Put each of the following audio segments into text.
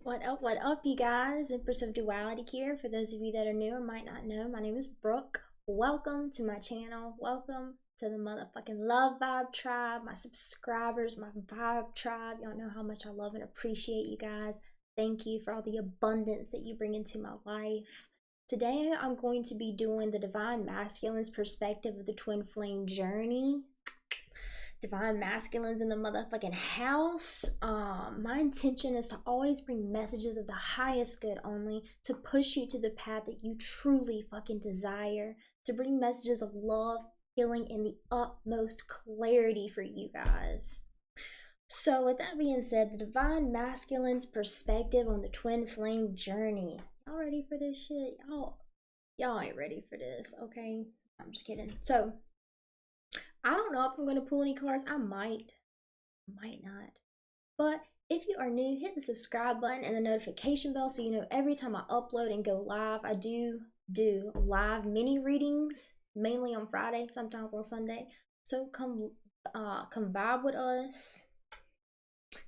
What up, you guys? Empress of Duality here. For those of you that are new or might not know, my name is Brooke. Welcome to my channel. Welcome to the motherfucking Love Vibe Tribe, my subscribers, my Vibe Tribe. Y'all know how much I love and appreciate you guys. Thank you for all the abundance that you bring into my life. Today, I'm going to be doing the Divine Masculine's perspective of the Twin Flame journey. Divine Masculines in the motherfucking house. My intention is to always bring messages of the highest good only, to push you to the path that you truly fucking desire, to bring messages of love, healing, and the utmost clarity for you guys. So with that being said, the Divine Masculine's perspective on the Twin Flame journey. Y'all ready for this shit? Y'all ain't ready for this, okay? I'm just kidding. So I don't know if I'm going to pull any cards. I might not. But if you are new, hit the subscribe button and the notification bell so you know every time I upload and go live. I do live mini readings, mainly on Friday, sometimes on Sunday. So come vibe with us.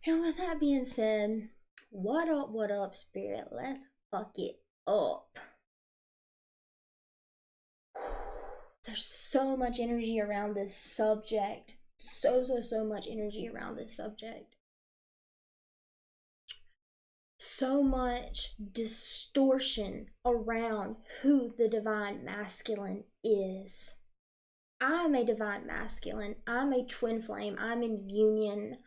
And with that being said, what up, spirit? Let's fuck it up. There's so much energy around this subject. So much energy around this subject. So much distortion around who the Divine Masculine is. I'm a Divine Masculine. I'm a Twin Flame. I'm in union.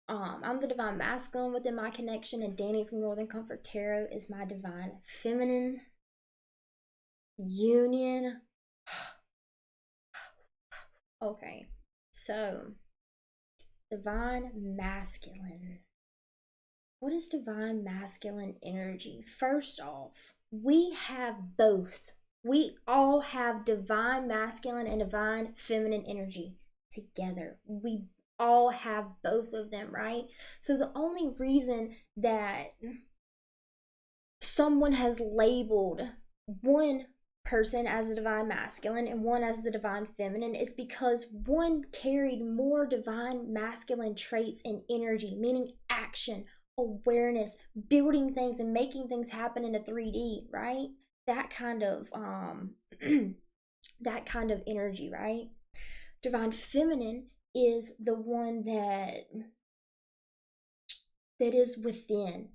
I'm the Divine Masculine within my connection, and Danny from Northern Comfort Tarot is my Divine Feminine union. Okay, so Divine Masculine. What is Divine Masculine energy? First off, we have both. We all have Divine Masculine and Divine Feminine energy together. We all have both of them, right? So the only reason that someone has labeled one person as a Divine Masculine and one as the Divine Feminine is because one carried more Divine Masculine traits and energy, meaning action, awareness, building things and making things happen in a 3D, right? That kind of that kind of energy, right? Divine Feminine is the one that is within.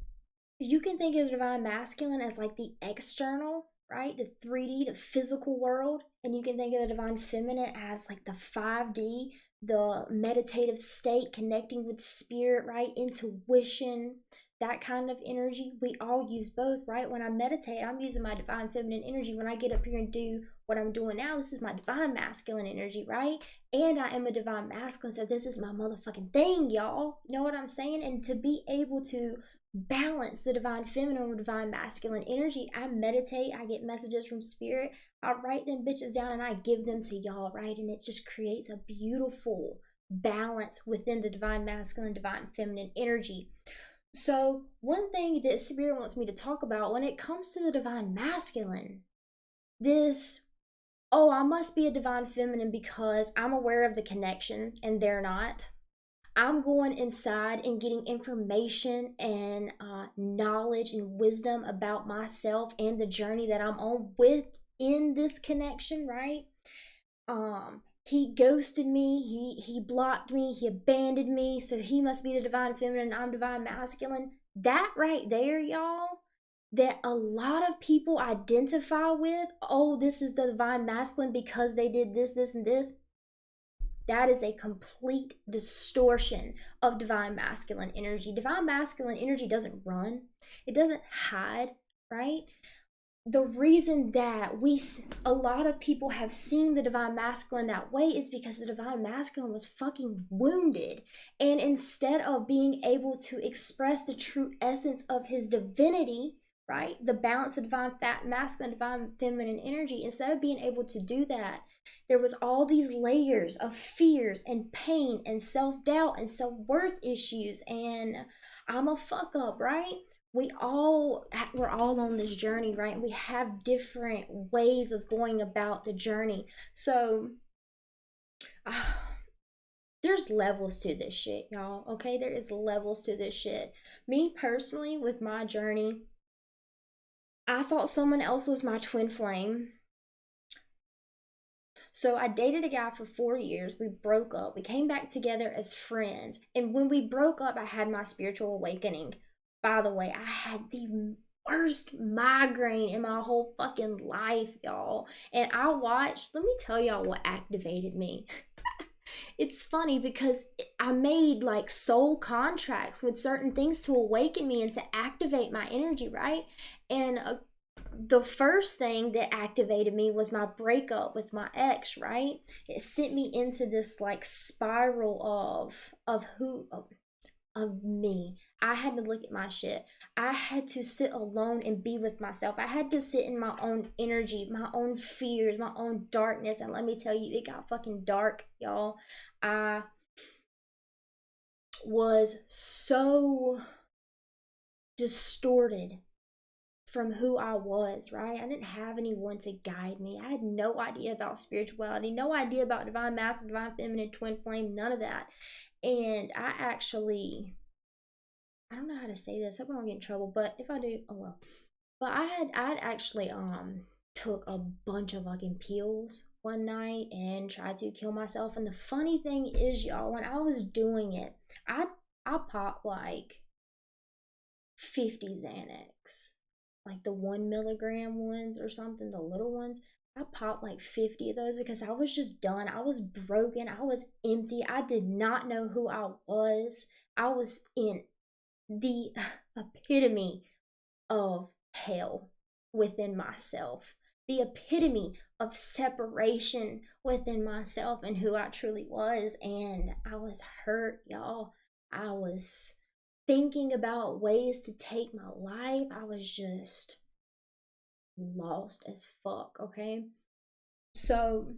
You can think of the Divine Masculine as like the external, right? The 3D, the physical world. And you can think of the Divine Feminine as like the 5D, the meditative state, connecting with spirit, right? Intuition, that kind of energy. We all use both, right? When I meditate, I'm using my Divine Feminine energy. When I get up here and do what I'm doing now, this is my Divine Masculine energy, right? And I am a Divine Masculine, so this is my motherfucking thing, y'all. You know what I'm saying? And to be able to balance the Divine Feminine with Divine Masculine energy, I meditate, I get messages from spirit, I write them bitches down and I give them to y'all, right? And it just creates a beautiful balance within the Divine Masculine, Divine Feminine energy. So one thing that spirit wants me to talk about when it comes to the Divine Masculine, this, oh, I must be a Divine Feminine because I'm aware of the connection and they're not. I'm going inside and getting information and knowledge and wisdom about myself and the journey that I'm on within this connection, right? He ghosted me, he blocked me, he abandoned me, so he must be the Divine Feminine and I'm Divine Masculine. That right there, y'all, that a lot of people identify with, oh, this is the Divine Masculine because they did this, this, and this. That is a complete distortion of Divine Masculine energy. Divine Masculine energy doesn't run. It doesn't hide, right? The reason that a lot of people have seen the Divine Masculine that way is because the Divine Masculine was fucking wounded. And instead of being able to express the true essence of his divinity, right? The balance of Divine Masculine, Divine Feminine energy, instead of being able to do that, there was all these layers of fears and pain and self-doubt and self-worth issues and I'm a fuck up, right? We're all on this journey, right? We have different ways of going about the journey. So there's levels to this shit, y'all. Okay, there is levels to this shit. Me personally, with my journey, I thought someone else was my twin flame. So I dated a guy for 4 years. We broke up. We came back together as friends. And when we broke up, I had my spiritual awakening. By the way, I had the worst migraine in my whole fucking life, y'all. And I watched, let me tell y'all what activated me. It's funny because I made like soul contracts with certain things to awaken me and to activate my energy, right? And the first thing that activated me was my breakup with my ex, right? It sent me into this like spiral of me. I had to look at my shit. I had to sit alone and be with myself. I had to sit in my own energy, my own fears, my own darkness. And let me tell you, it got fucking dark, y'all. I was so distorted from who I was, right? I didn't have anyone to guide me. I had no idea about spirituality, no idea about divine masculine, divine feminine, twin flame, none of that. And I don't know how to say this. I hope I don't get in trouble, but if I do, oh well. But I'd actually took a bunch of fucking pills one night and tried to kill myself. And the funny thing is, y'all, when I was doing it, I popped like 50 Xanax, like the 1 milligram ones or something, the little ones. I popped like 50 of those because I was just done. I was broken. I was empty. I did not know who I was. I was in the epitome of hell within myself, the epitome of separation within myself and who I truly was. And I was hurt, y'all. I was thinking about ways to take my life. I was just lost as fuck, okay? So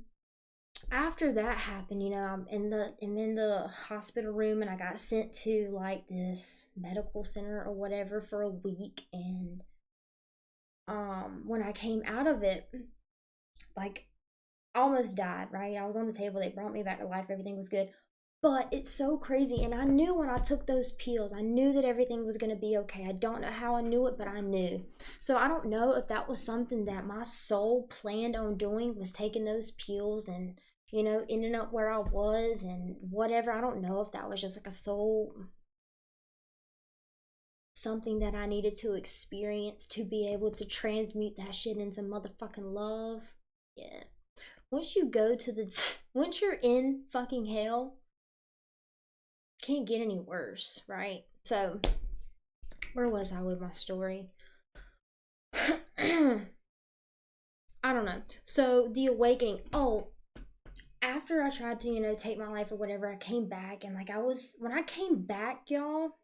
after that happened, I'm in the hospital room and I got sent to like this medical center or whatever for a week. And when I came out of it, like, almost died, right? I was on the table, they brought me back to life, everything was good. But it's so crazy. And I knew when I took those pills, I knew that everything was going to be okay. I don't know how I knew it, but I knew. So I don't know if that was something that my soul planned on doing, was taking those pills and, ending up where I was and whatever. I don't know if that was just like a soul, something that I needed to experience to be able to transmute that shit into motherfucking love. Yeah. Once you're in fucking hell, can't get any worse, right? So, where was I with my story? I don't know. So, the awakening. Oh, after I tried to, take my life or whatever, I came back and like when I came back, y'all,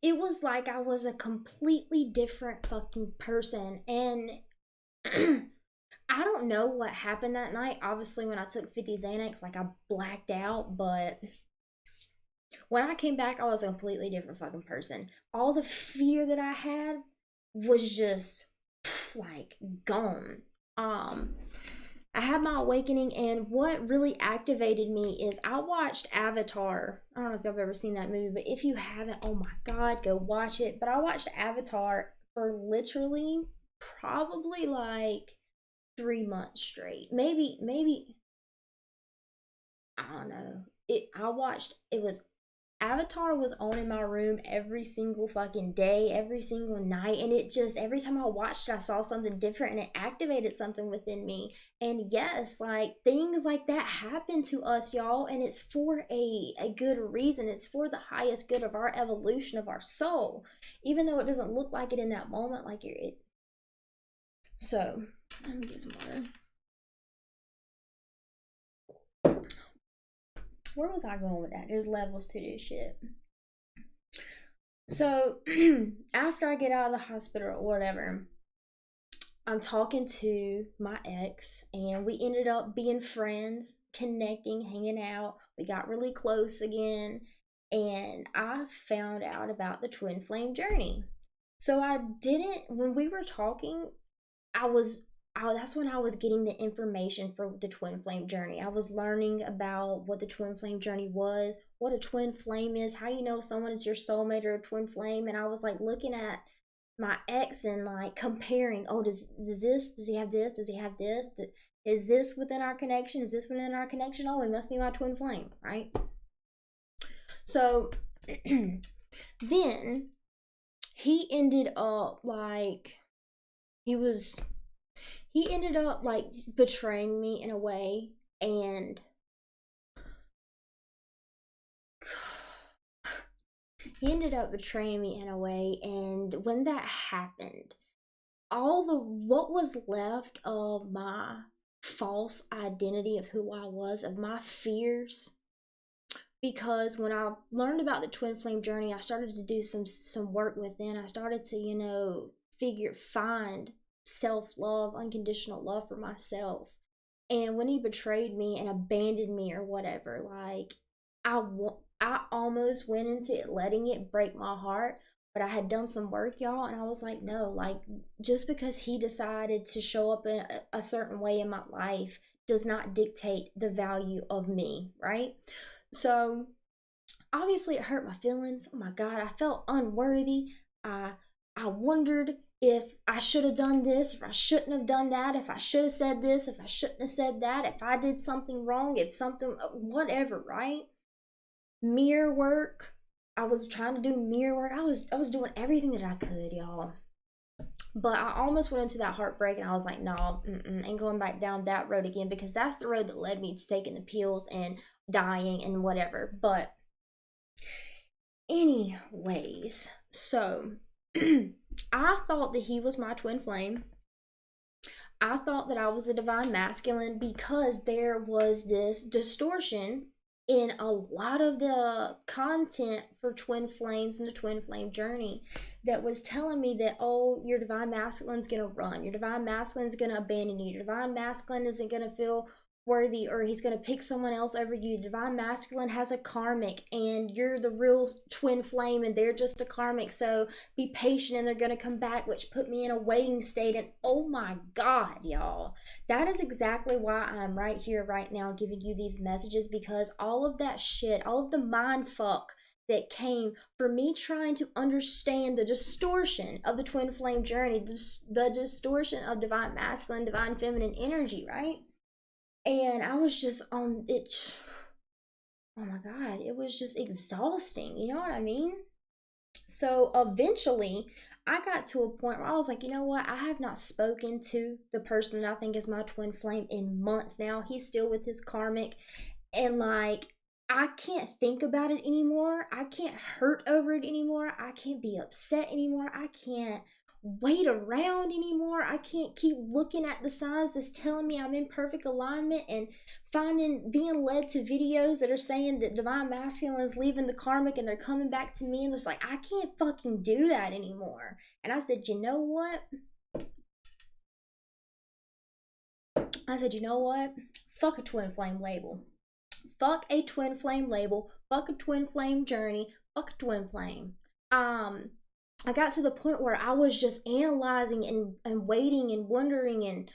it was like I was a completely different fucking person. And I don't know what happened that night. Obviously, when I took 50 Xanax, like I blacked out, but when I came back, I was a completely different fucking person. All the fear that I had was just like gone. Um, I had my awakening, and what really activated me is I watched Avatar. I don't know if y'all have ever seen that movie, but if you haven't, oh my god, go watch it. But I watched Avatar for literally probably like 3 months straight. Maybe I don't know. It was Avatar was on in my room every single fucking day, every single night, and it just every time I watched it, I saw something different and it activated something within me. And yes, like things like that happen to us, y'all, and it's for a good reason. It's for the highest good of our evolution of our soul. Even though it doesn't look like it in that moment, like you're it. So, let me get some water. Where was I going with that? There's levels to this shit. So after I get out of the hospital or whatever, I'm talking to my ex and we ended up being friends, connecting, hanging out. We got really close again, and I found out about the twin flame journey. So when we were talking, I was that's when I was getting the information for the twin flame journey. I was learning about what the twin flame journey was, what a twin flame is, how you know if someone is your soulmate or a twin flame. And I was like looking at my ex and like comparing, oh, does he have this? Does he have this? Is this within our connection? Is this within our connection? Oh, it must be my twin flame, right? So then he ended up like, he ended up like betraying me in a way. And he ended up betraying me in a way. And when that happened, what was left of my false identity of who I was, of my fears, because when I learned about the twin flame journey, I started to do some work within. I started to find self-love, unconditional love for myself. And when he betrayed me and abandoned me or whatever, like I almost went into it letting it break my heart. But I had done some work, y'all, and I was like, no, like, just because he decided to show up in a certain way in my life does not dictate the value of me, right? So obviously it hurt my feelings. Oh my God, I felt unworthy. I wondered if I should have done this, if I shouldn't have done that, if I should have said this, if I shouldn't have said that, if I did something wrong, if something, whatever, right? Mirror work. I was trying to do mirror work. I was doing everything that I could, y'all. But I almost went into that heartbreak, and I was like, no, ain't going back down that road again, because that's the road that led me to taking the pills and dying and whatever. But anyways, so I thought that he was my twin flame. I thought that I was a divine masculine because there was this distortion in a lot of the content for twin flames and the twin flame journey that was telling me that, oh, your divine masculine's gonna run, your divine masculine's gonna abandon you, your divine masculine isn't gonna feel worthy, or he's gonna pick someone else over you. Divine masculine has a karmic and you're the real twin flame and they're just a karmic, so be patient and they're gonna come back, which put me in a waiting state. And oh my God, y'all, that is exactly why I'm right here right now giving you these messages, because all of that shit, all of the mind fuck that came for me trying to understand the distortion of the twin flame journey, the distortion of divine masculine, divine feminine energy, right? And I was just on it. Oh my God, it was just exhausting. You know what I mean? So eventually, I got to a point where I was like, you know what? I have not spoken to the person that I think is my twin flame in months now. He's still with his karmic. And like, I can't think about it anymore. I can't hurt over it anymore. I can't be upset anymore. I can't wait around anymore. I can't keep looking at the signs that's telling me I'm in perfect alignment and being led to videos that are saying that divine masculine is leaving the karmic and they're coming back to me. And it's like, I can't fucking do that anymore. And I said, you know what? Fuck a twin flame label. Fuck a twin flame label. Fuck a twin flame journey. Fuck a twin flame. I got to the point where I was just analyzing and waiting and wondering and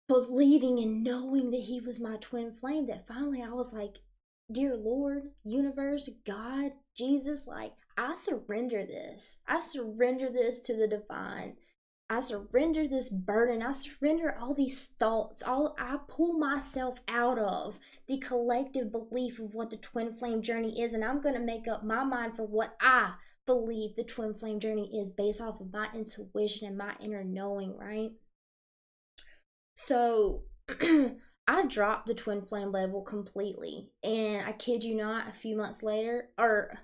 believing and knowing that he was my twin flame, that finally I was like, dear Lord, universe, God, Jesus, like, I surrender this. I surrender this to the divine. I surrender this burden. I surrender all these thoughts. I pull myself out of the collective belief of what the twin flame journey is, and I'm going to make up my mind for what I believe the twin flame journey is based off of my intuition and my inner knowing, right? So I dropped the twin flame label completely, and I kid you not, a few months later, or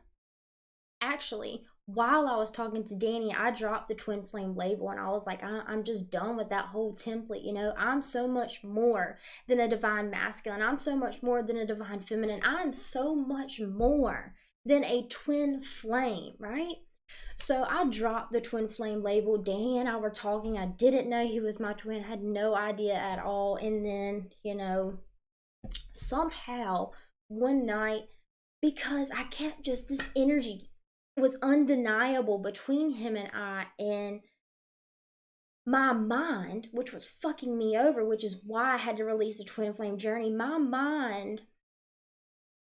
actually, while I was talking to Danny, I dropped the twin flame label, and I was like, I'm just done with that whole template. You know, I'm so much more than a divine masculine. I'm so much more than a divine feminine. I'm so much more than a twin flame, right? So I dropped the twin flame label. Danny and I were talking. I didn't know he was my twin. I had no idea at all. And then, somehow one night, because I kept just, this energy was undeniable between him and I, and my mind, which was fucking me over, which is why I had to release the twin flame journey, my mind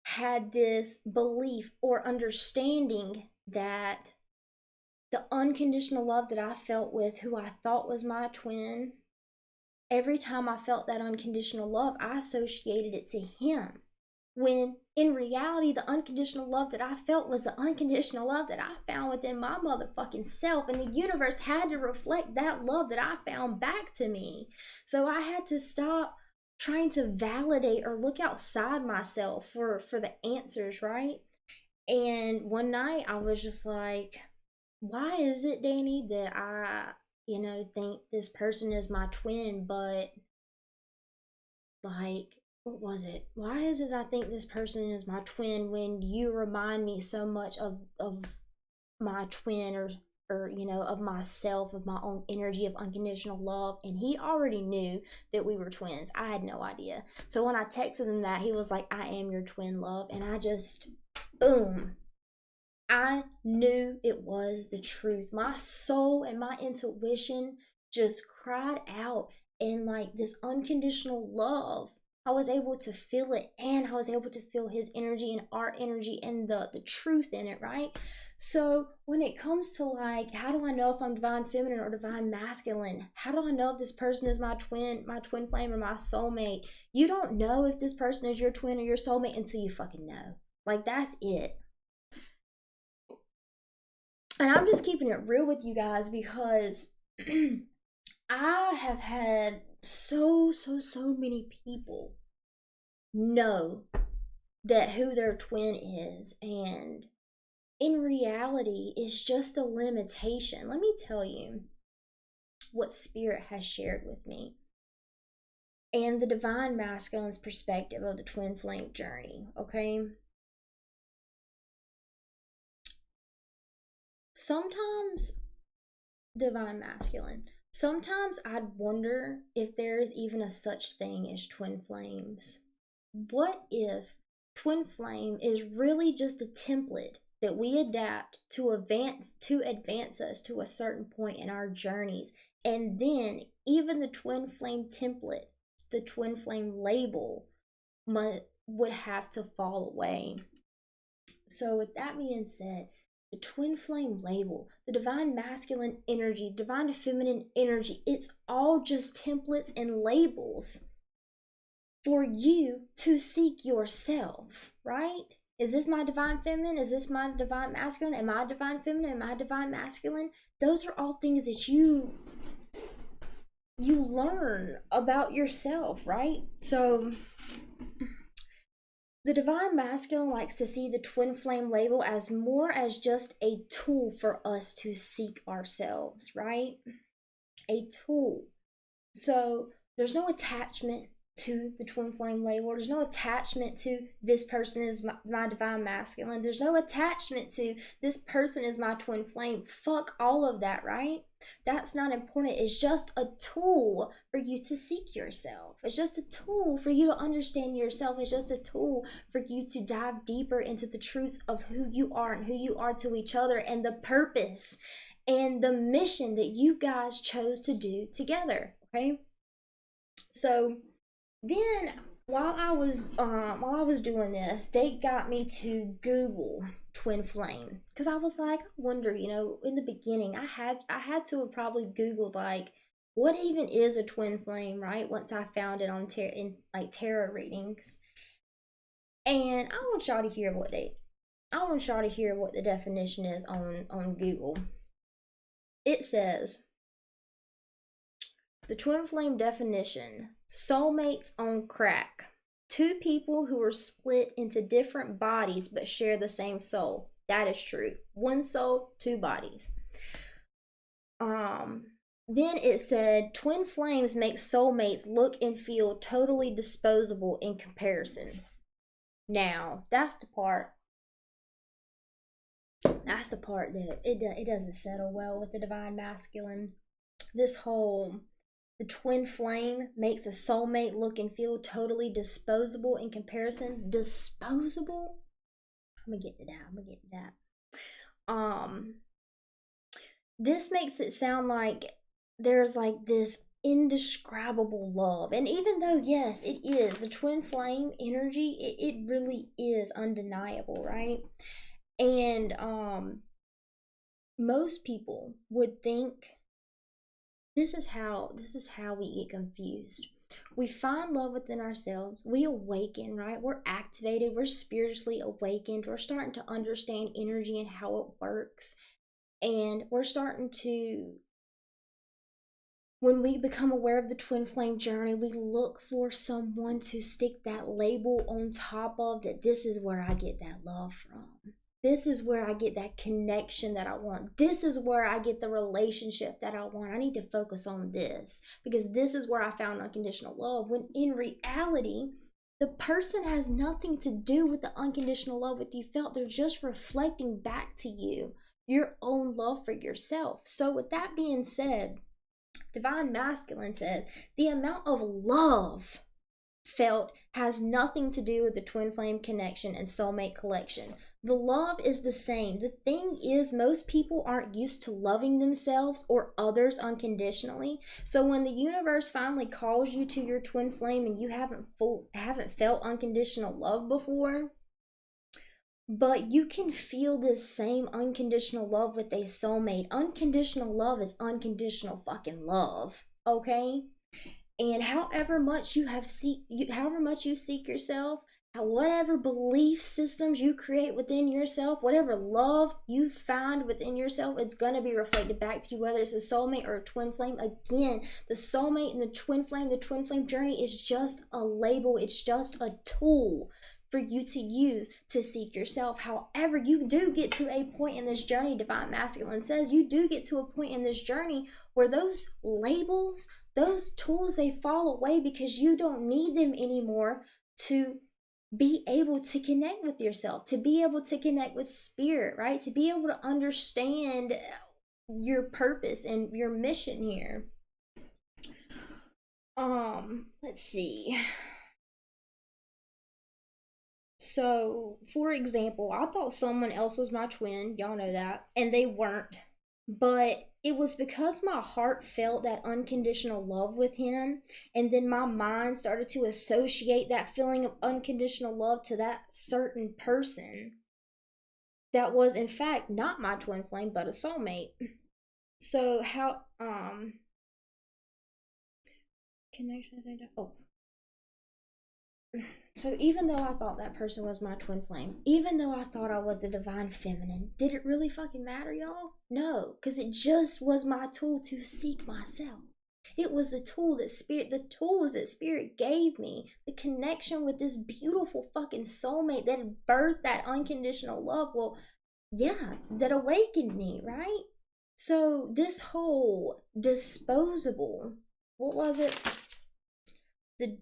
had this belief or understanding that the unconditional love that I felt with who I thought was my twin, every time I felt that unconditional love, I associated it to him. When in reality, the unconditional love that I felt was the unconditional love that I found within my motherfucking self. And the universe had to reflect that love that I found back to me. So I had to stop trying to validate or look outside myself for the answers, right? And one night I was just like, why is it, Danny, that I, think this person is my twin, but like, what was it? Why is it I think this person is my twin when you remind me so much of my twin or of myself, of my own energy of unconditional love? And he already knew that we were twins. I had no idea. So when I texted him that, he was like, I am your twin, love. And I just, boom, I knew it was the truth. My soul and my intuition just cried out in like this unconditional love. I was able to feel it, and I was able to feel his energy and our energy and the truth in it, right? So when it comes to like, how do I know if I'm divine feminine or divine masculine? How do I know if this person is my twin flame, or my soulmate? You don't know if this person is your twin or your soulmate until you fucking know. Like, that's it. And I'm just keeping it real with you guys because I have had so many people know that who their twin is, and in reality it's just a limitation. Let me tell you what spirit has shared with me and the divine masculine's perspective of the twin flame journey, okay? Sometimes, divine masculine, sometimes I'd wonder if there is even a such thing as twin flames. What if twin flame is really just a template that we adapt to advance us to a certain point in our journeys, and then even the twin flame template, the twin flame label, would have to fall away. So with that being said, the twin flame label, the divine masculine energy, divine feminine energy, it's all just templates and labels for you to seek yourself, right? Is this my divine feminine? Is this my divine masculine? Am I divine feminine? Am I divine masculine? Those are all things that you learn about yourself, right? So the divine masculine likes to see the twin flame label as more as just a tool for us to seek ourselves, right? A tool. So there's no attachment to the twin flame label. There's no attachment to this person is my divine masculine. There's no attachment to this person is my twin flame. Fuck all of that, right? That's not important. It's just a tool for you to seek yourself. It's just a tool for you to understand yourself. It's just a tool for you to dive deeper into the truths of who you are and who you are to each other, and the purpose and the mission that you guys chose to do together, okay? So then while I was doing this, they got me to Google twin flame, because I was like, I wonder, in the beginning I had to have probably Googled like, what even is a twin flame, right? Once I found it on in like tarot readings. And I want y'all to hear what the definition is on Google. It says, the twin flame definition: soulmates on crack. Two people who are split into different bodies but share the same soul. That is true. One soul, two bodies. Then it said, twin flames make soulmates look and feel totally disposable in comparison. Now, that's the part that it doesn't settle well with the divine masculine. This whole, the twin flame makes a soulmate look and feel totally disposable in comparison. Disposable? I'm gonna get to that. This makes it sound like there's like this indescribable love. And even though, yes, it is the twin flame energy, it really is undeniable, right? And most people would think this is how we get confused. We find love within ourselves, we awaken, right? We're activated, we're spiritually awakened, we're starting to understand energy and how it works, and we're starting to, when we become aware of the twin flame journey, we look for someone to stick that label on top of, that this is where I get that love from. This is where I get that connection that I want. This is where I get the relationship that I want. I need to focus on this because this is where I found unconditional love. When in reality, the person has nothing to do with the unconditional love that you felt. They're just reflecting back to you your own love for yourself. So with that being said, Divine Masculine says the amount of love felt has nothing to do with the twin flame connection and soulmate collection. The love is the same. The thing is, most people aren't used to loving themselves or others unconditionally. So when the universe finally calls you to your twin flame and you haven't felt unconditional love before, but you can feel this same unconditional love with a soulmate. Unconditional love is unconditional fucking love, okay? And however much you seek yourself, whatever belief systems you create within yourself, whatever love you find within yourself, it's going to be reflected back to you, whether it's a soulmate or a twin flame. Again, the soulmate and the twin flame journey is just a label. It's just a tool for you to use to seek yourself. However, you do get to a point in this journey, Divine Masculine says, you do get to a point in this journey where those labels, those tools, they fall away because you don't need them anymore to be able to connect with yourself, to be able to connect with spirit, right? To be able to understand your purpose and your mission here. Let's see. So, for example, I thought someone else was my twin, y'all know that, and they weren't. But it was because my heart felt that unconditional love with him, and then my mind started to associate that feeling of unconditional love to that certain person that was in fact not my twin flame but a soulmate. So how connection, oh, so even though I thought that person was my twin flame, even though I thought I was a divine feminine, did it really fucking matter, y'all? No, because it just was my tool to seek myself. It was the tools that spirit gave me, the connection with this beautiful fucking soulmate that birthed that unconditional love. Well, yeah, that awakened me, right? So this whole disposable, what was it? The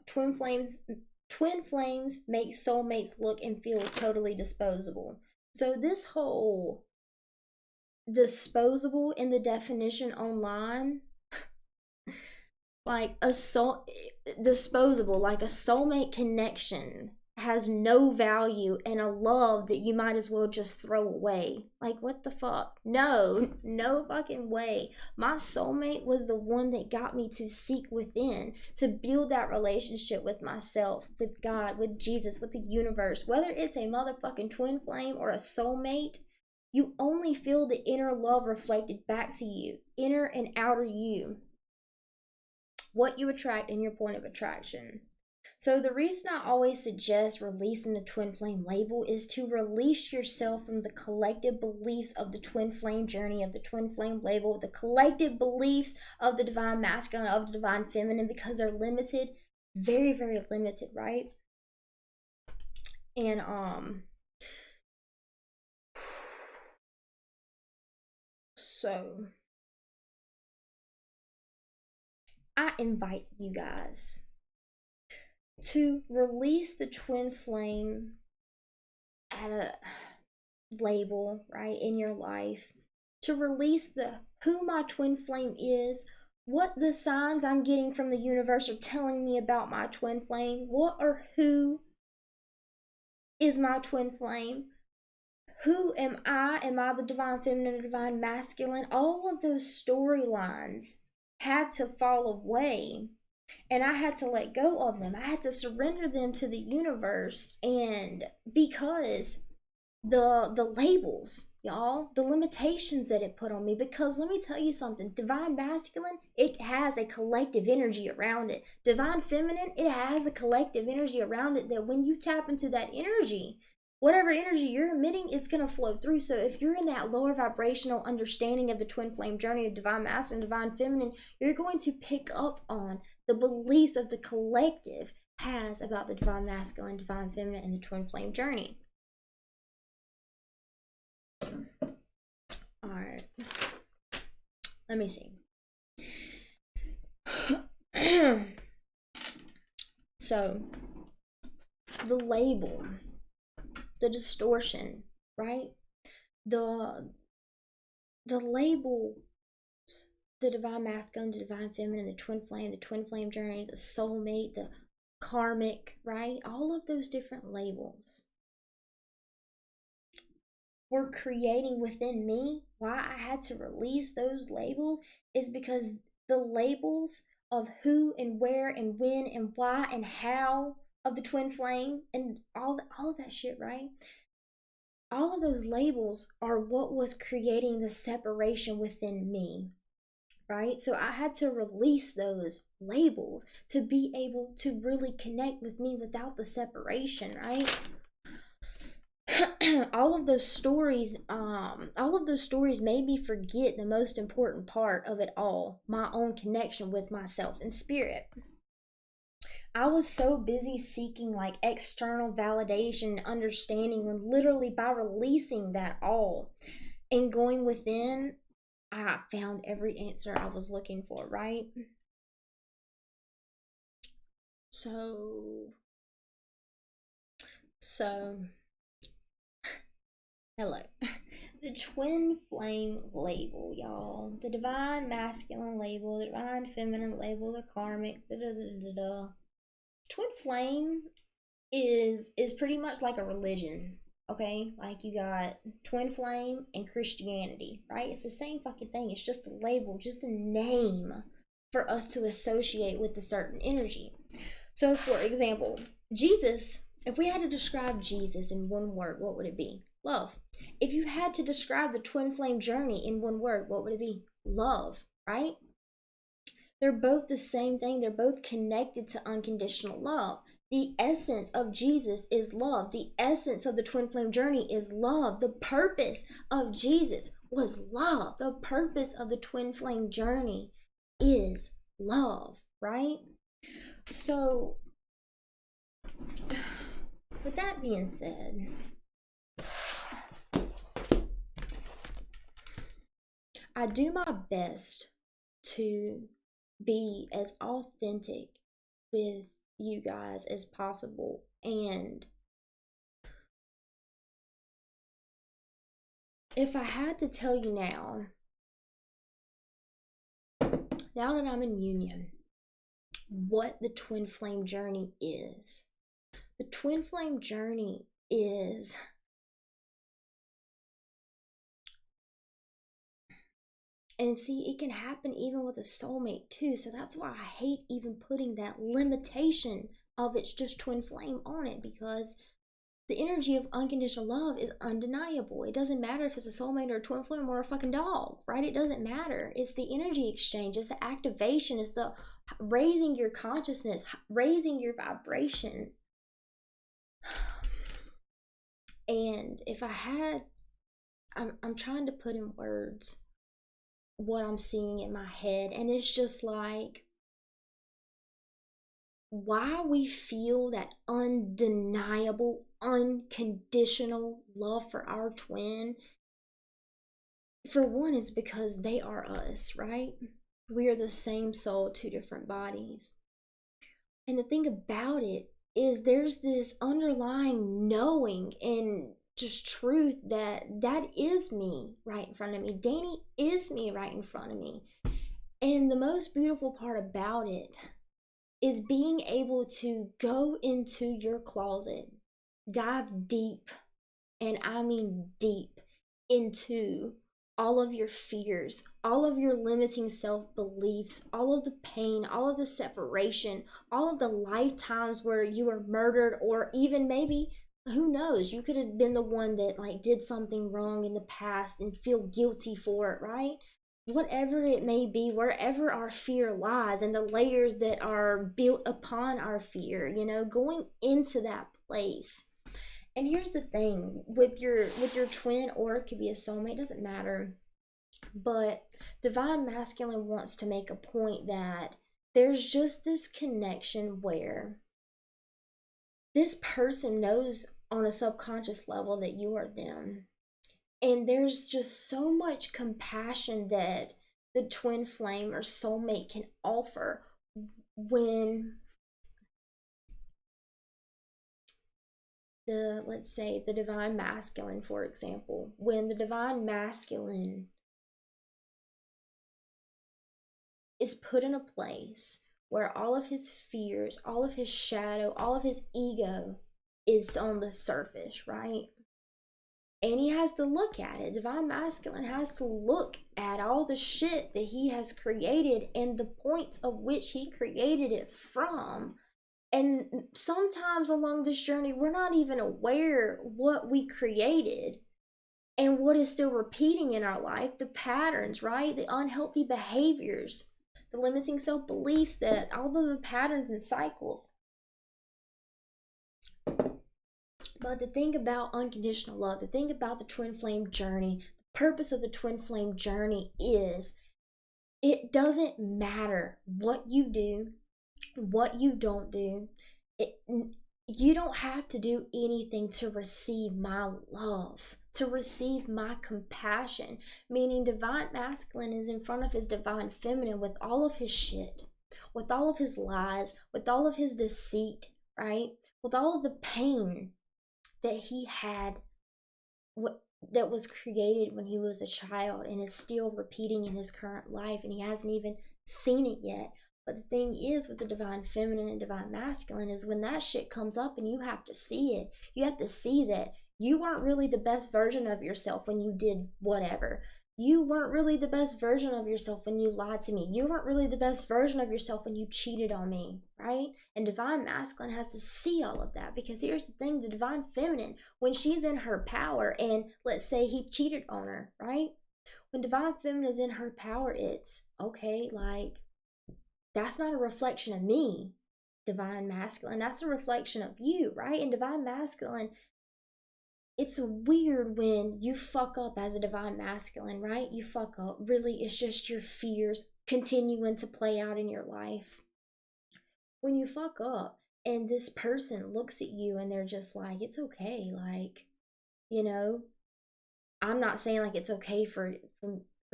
twin flames make soulmates look and feel totally disposable. So this whole disposable in the definition online, like disposable, like a soulmate connection has no value, and a love that you might as well just throw away. Like, what the fuck? No fucking way. My soulmate was the one that got me to seek within, to build that relationship with myself, with God, with Jesus, with the universe. Whether it's a motherfucking twin flame or a soulmate, you only feel the inner love reflected back to you, inner and outer you, what you attract and your point of attraction. So the reason I always suggest releasing the twin flame label is to release yourself from the collective beliefs of the twin flame journey, of the twin flame label, the collective beliefs of the divine masculine, of the divine feminine, because they're limited, very, very limited, right? And so I invite you guys to release the twin flame at a label, right, in your life, to release the who my twin flame is, what the signs I'm getting from the universe are telling me about my twin flame, what or who is my twin flame, Who am I? Am I the divine feminine, the divine masculine? All of those storylines had to fall away, and I had to let go of them. I had to surrender them to the universe, and because the labels, y'all, the limitations that it put on me. Because let me tell you something, divine masculine, it has a collective energy around it. Divine feminine, it has a collective energy around it, that when you tap into that energy, whatever energy you're emitting, it's going to flow through. So if you're in that lower vibrational understanding of the twin flame journey of divine masculine, divine feminine, you're going to pick up on the beliefs of the collective has about the divine masculine, divine feminine, and the twin flame journey. All right, let me see. So the label, the distortion, right? The labels, the divine masculine, the divine feminine, the twin flame journey, the soulmate, the karmic, right? All of those different labels were creating within me. Why I had to release those labels is because the labels of who and where and when and why and how of the twin flame and all of that shit, right? All of those labels are what was creating the separation within me, right? So I had to release those labels to be able to really connect with me without the separation, right? all of those stories made me forget the most important part of it all, my own connection with myself and spirit. I was so busy seeking like external validation and understanding, when literally by releasing that all and going within, I found every answer I was looking for, right? So hello. The twin flame label, y'all. The divine masculine label, the divine feminine label, the karmic, Twin flame is pretty much like a religion, okay? Like you got twin flame and Christianity, right? It's the same fucking thing. It's just a label, just a name for us to associate with a certain energy. So for example, Jesus, if we had to describe Jesus in one word, what would it be? Love. If you had to describe the twin flame journey in one word, what would it be? Love, right? They're both the same thing. They're both connected to unconditional love. The essence of Jesus is love. The essence of the twin flame journey is love. The purpose of Jesus was love. The purpose of the twin flame journey is love, right? So, with that being said, I do my best to be as authentic with you guys as possible. And if I had to tell you now that I'm in union, what the twin flame journey is. The twin flame journey is and see, it can happen even with a soulmate too. So that's why I hate even putting that limitation of it's just twin flame on it, because the energy of unconditional love is undeniable. It doesn't matter if it's a soulmate or a twin flame or a fucking dog, right? It doesn't matter. It's the energy exchange, it's the activation, it's the raising your consciousness, raising your vibration. And if I had, I'm trying to put in words what I'm seeing in my head, and it's just like why we feel that undeniable, unconditional love for our twin. For one, is because they are us, right? We are the same soul, two different bodies. And the thing about it is there's this underlying knowing and just truth that is me right in front of me. Danny is me right in front of me. And the most beautiful part about it is being able to go into your closet, dive deep, and I mean deep, into all of your fears, all of your limiting self beliefs, all of the pain, all of the separation, all of the lifetimes where you were murdered, or even maybe, who knows, you could have been the one that like did something wrong in the past and feel guilty for it, right? Whatever it may be, wherever our fear lies and the layers that are built upon our fear, going into that place. And here's the thing with your twin, or it could be a soulmate, doesn't matter. But divine masculine wants to make a point that there's just this connection where this person knows on a subconscious level that you are them. And there's just so much compassion that the twin flame or soulmate can offer when let's say the divine masculine, for example, when the divine masculine is put in a place where all of his fears, all of his shadow, all of his ego is on the surface, right? And he has to look at it. Divine masculine has to look at all the shit that he has created and the points of which he created it from. And sometimes along this journey, we're not even aware what we created and what is still repeating in our life, the patterns, right? The unhealthy behaviors, the limiting self-beliefs, that all of the patterns and cycles. But the thing about unconditional love, the thing about the twin flame journey, the purpose of the twin flame journey is it doesn't matter what you do, what you don't do. You don't have to do anything to receive my love, to receive my compassion. Meaning divine masculine is in front of his divine feminine with all of his shit, with all of his lies, with all of his deceit, right? With all of the pain that he had, that was created when he was a child and is still repeating in his current life, and he hasn't even seen it yet. But the thing is with the divine feminine and divine masculine is when that shit comes up and you have to see it, you have to see that you weren't really the best version of yourself when you did whatever. You weren't really the best version of yourself when you lied to me. You weren't really the best version of yourself when you cheated on me, right? And divine masculine has to see all of that, because here's the thing, the divine feminine, when she's in her power, and let's say he cheated on her, right? When divine feminine is in her power, it's okay, like, that's not a reflection of me, divine masculine. That's a reflection of you, right? And divine masculine, it's weird when you fuck up as a divine masculine, right? You fuck up. Really, it's just your fears continuing to play out in your life. When you fuck up and this person looks at you and they're just like, it's okay. Like, I'm not saying like it's okay for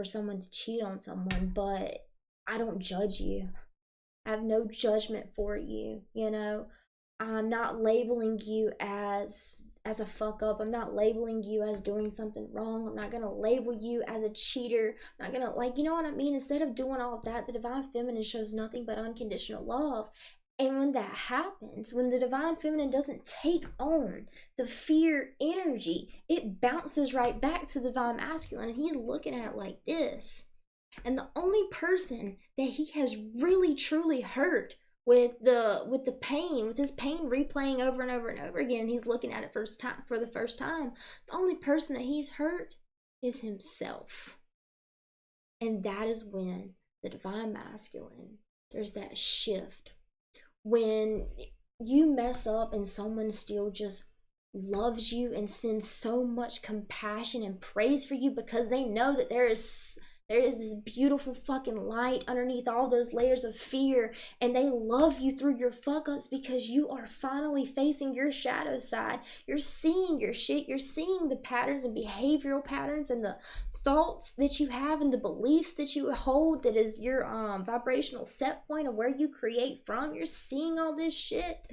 someone to cheat on someone, but I don't judge you. I have no judgment for you, I'm not labeling you as a fuck up. I'm not labeling you as doing something wrong. I'm not gonna label you as a cheater. I'm not gonna, like, you know what I mean? Instead of doing all of that, the divine feminine shows nothing but unconditional love. And when that happens, when the divine feminine doesn't take on the fear energy, it bounces right back to the divine masculine, and he's looking at it like this. And the only person that he has really truly hurt with the pain, with his pain replaying over and over and over again, and he's looking at it for the first time, the only person that he's hurt is himself. And that is when the divine masculine, there's that shift. When you mess up and someone still just loves you and sends so much compassion and praise for you, because they know that there is this beautiful fucking light underneath all those layers of fear, and they love you through your fuck ups because you are finally facing your shadow side. You're seeing your shit. You're seeing the patterns and behavioral patterns and the thoughts that you have and the beliefs that you hold, that is your vibrational set point of where you create from. You're seeing all this shit,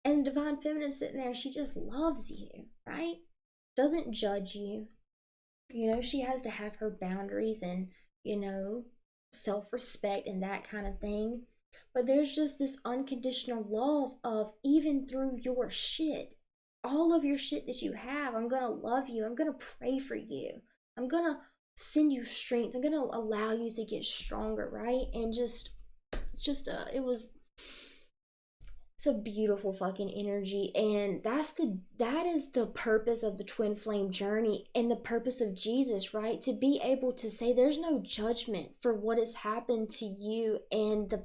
and divine feminine sitting there, she just loves you, right? Doesn't judge you. She has to have her boundaries and, self-respect and that kind of thing. But there's just this unconditional love of, even through your shit, all of your shit that you have. I'm gonna love you. I'm gonna pray for you. I'm gonna send you strength. I'm gonna allow you to get stronger, right? And just it's just it was it's a beautiful fucking energy, and that is the purpose of the twin flame journey and the purpose of Jesus, right? To be able to say there's no judgment for what has happened to you, and the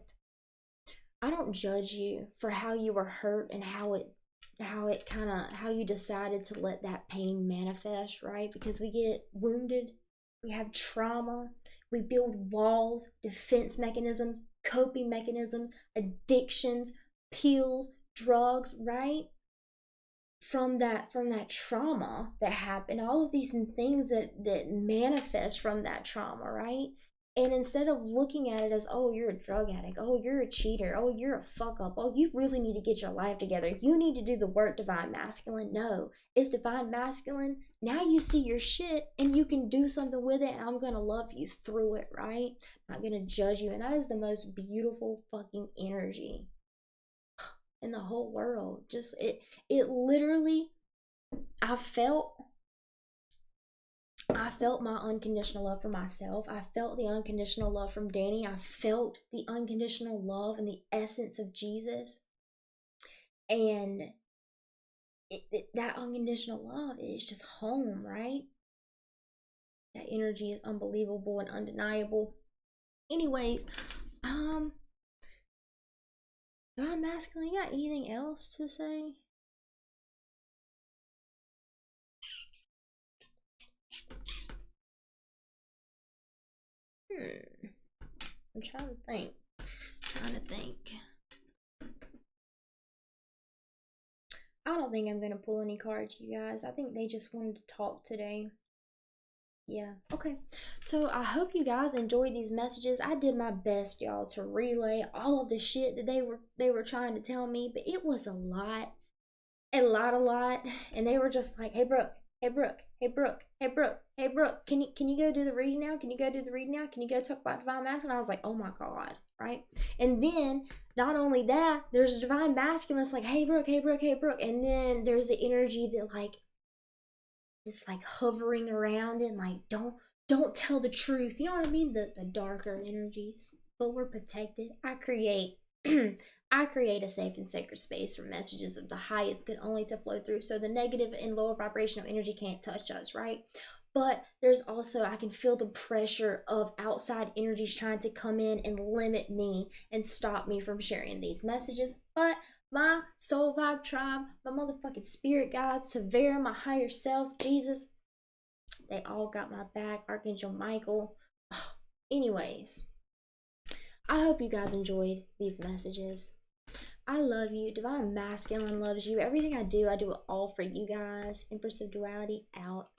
I don't judge you for how you were hurt and how it kind of how you decided to let that pain manifest, right? Because we get wounded, we have trauma, we build walls, defense mechanisms, coping mechanisms, addictions, pills, drugs, right? From that trauma that happened, all of these things that manifest from that trauma, right? And instead of looking at it as, oh, you're a drug addict, oh, you're a cheater, oh, you're a fuck up, oh, you really need to get your life together, you need to do the work, divine masculine. No, it's divine masculine. Now you see your shit and you can do something with it, and I'm gonna love you through it, right? I'm not gonna judge you. And that is the most beautiful fucking energy in the whole world. Just it literally, I felt I felt my unconditional love for myself. I felt the unconditional love from Danny. I felt the unconditional love and the essence of Jesus. And that unconditional love is just home, right? That energy is unbelievable and undeniable. Anyways, Divine Masculine, you got anything else to say? I'm trying to think. I don't think I'm gonna pull any cards, you guys. I think they just wanted to talk today. Yeah, okay. So I hope you guys enjoyed these messages. I did my best, y'all, to relay all of the shit that they were trying to tell me, but it was a lot. A lot. And they were just like, hey Brooke, hey Brooke, hey Brooke, hey Brooke, hey Brooke, can you go do the reading now? Can you go do the reading now? Can you go talk about divine masculine? I was like, oh my god, right? And then not only that, there's a divine masculine that's like, hey Brooke, hey Brooke, hey Brooke, and then there's the energy that like this like hovering around and like don't tell the truth. You know what I mean? The darker energies. But we're protected. I create I create a safe and sacred space for messages of the highest good only to flow through. So the negative and lower vibrational energy can't touch us, right? But there's also, I can feel the pressure of outside energies trying to come in and limit me and stop me from sharing these messages. But my soul vibe tribe, my motherfucking spirit guides, Severa, my higher self, Jesus, they all got my back. Archangel Michael. Anyways, I hope you guys enjoyed these messages. I love you. Divine Masculine loves you. Everything I do it all for you guys. Empress of Duality out.